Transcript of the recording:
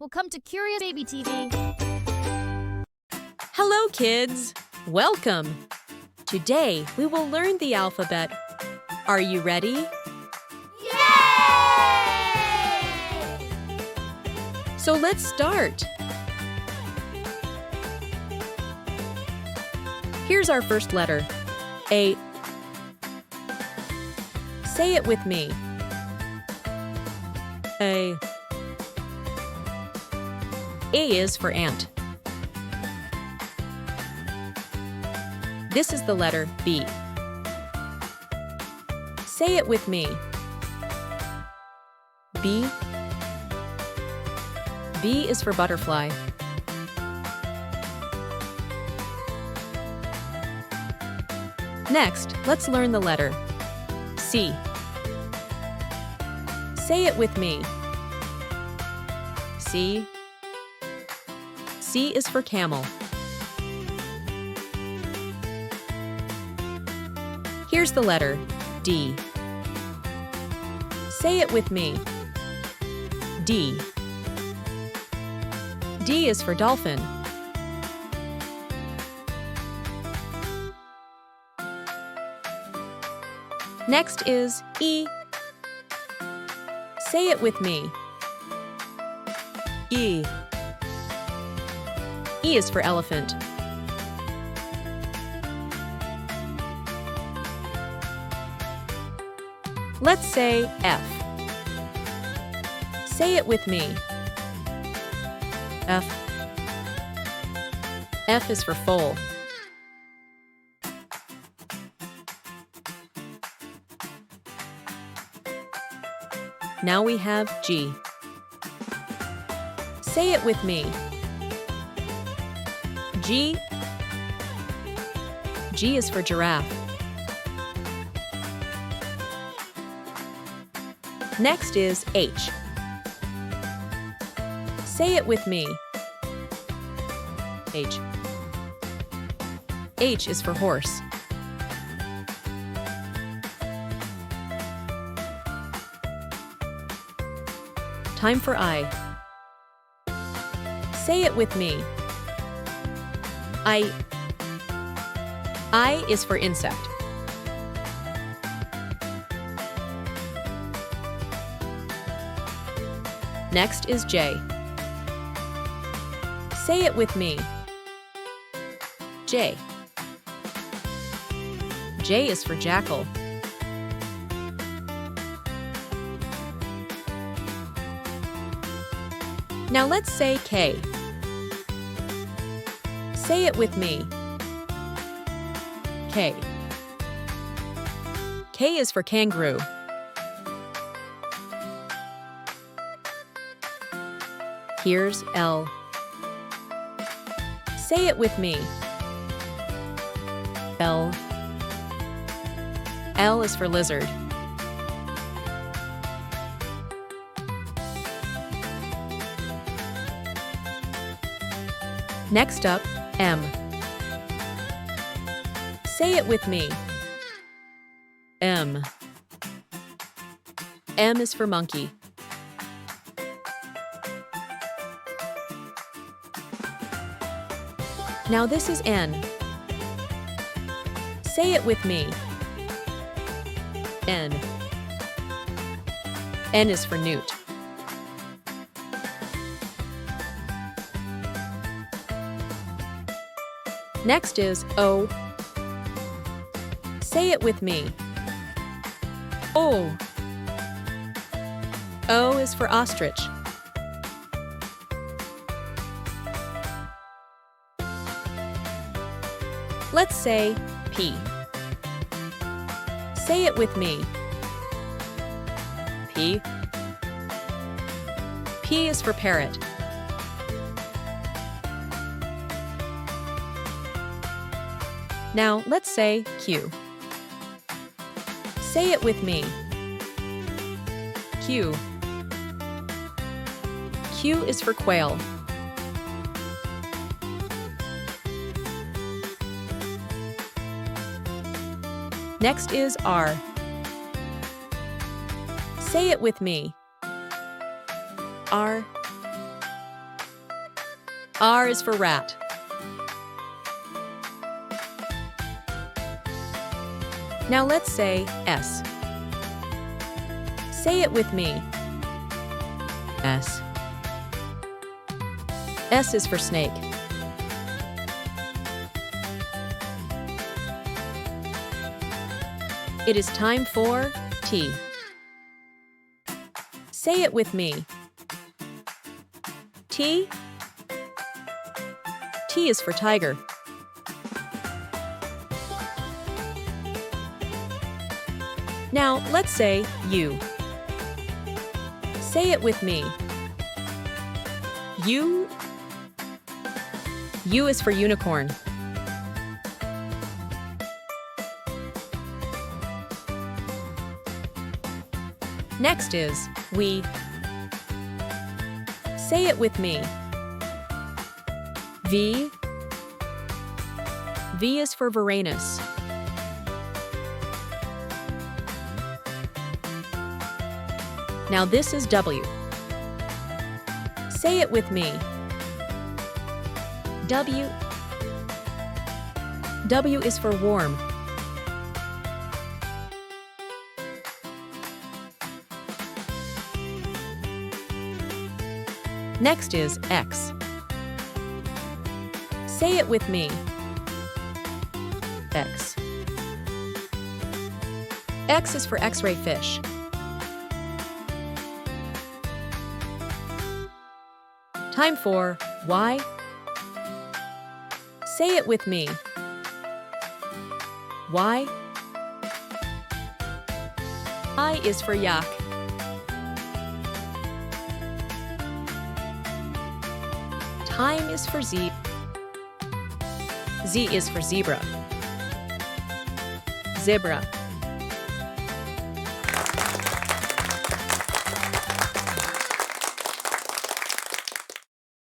Welcome to Curious Baby TV. Hello, kids! Welcome! Today, we will learn the alphabet. Are you ready? Yay! So let's start. Here's our first letter, A. Say it with me. A. A is for ant. This is the letter B. Say it with me. B. B is for butterfly. Next, let's learn the letter C. Say it with me. C. C is for camel. Here's the letter D. Say it with me. D. D is for dolphin. Next is E. Say it with me. E. E is for elephant. Let's say F. Say it with me. F. F is for foal. Now we have G. Say it with me. G. G is for giraffe. Next is H. Say it with me. H. H is for horse. Time for I. Say it with me. I is for insect. Next is J. Say it with me. J. J is for jackal. Now let's say K. Say it with me. K. K is for kangaroo. Here's L. Say it with me. L. L is for lizard. Next up, M. Say it with me. M. M is for monkey. Now this is N. Say it with me. N. N is for newt. Next is O. Say it with me. O. O is for ostrich. Let's say P. Say it with me. P. P is for parrot. Now let's say Q. Say it with me. Q. Q is for quail. Next is R. Say it with me. R. R is for rat. Now let's say S. Say it with me. S. S is for snake. It is time for T. Say it with me. T. T is for tiger. Now, let's say U. Say it with me. U. U is for unicorn. Next is we. Say it with me. V. V is for Varanus. Now this is W. Say it with me. W. W is for warm. Next is X. Say it with me. X. X is for X-ray fish. Time for Y. Say it with me. Y. I is for yak. Time is for Z. Z is for zebra. Zebra.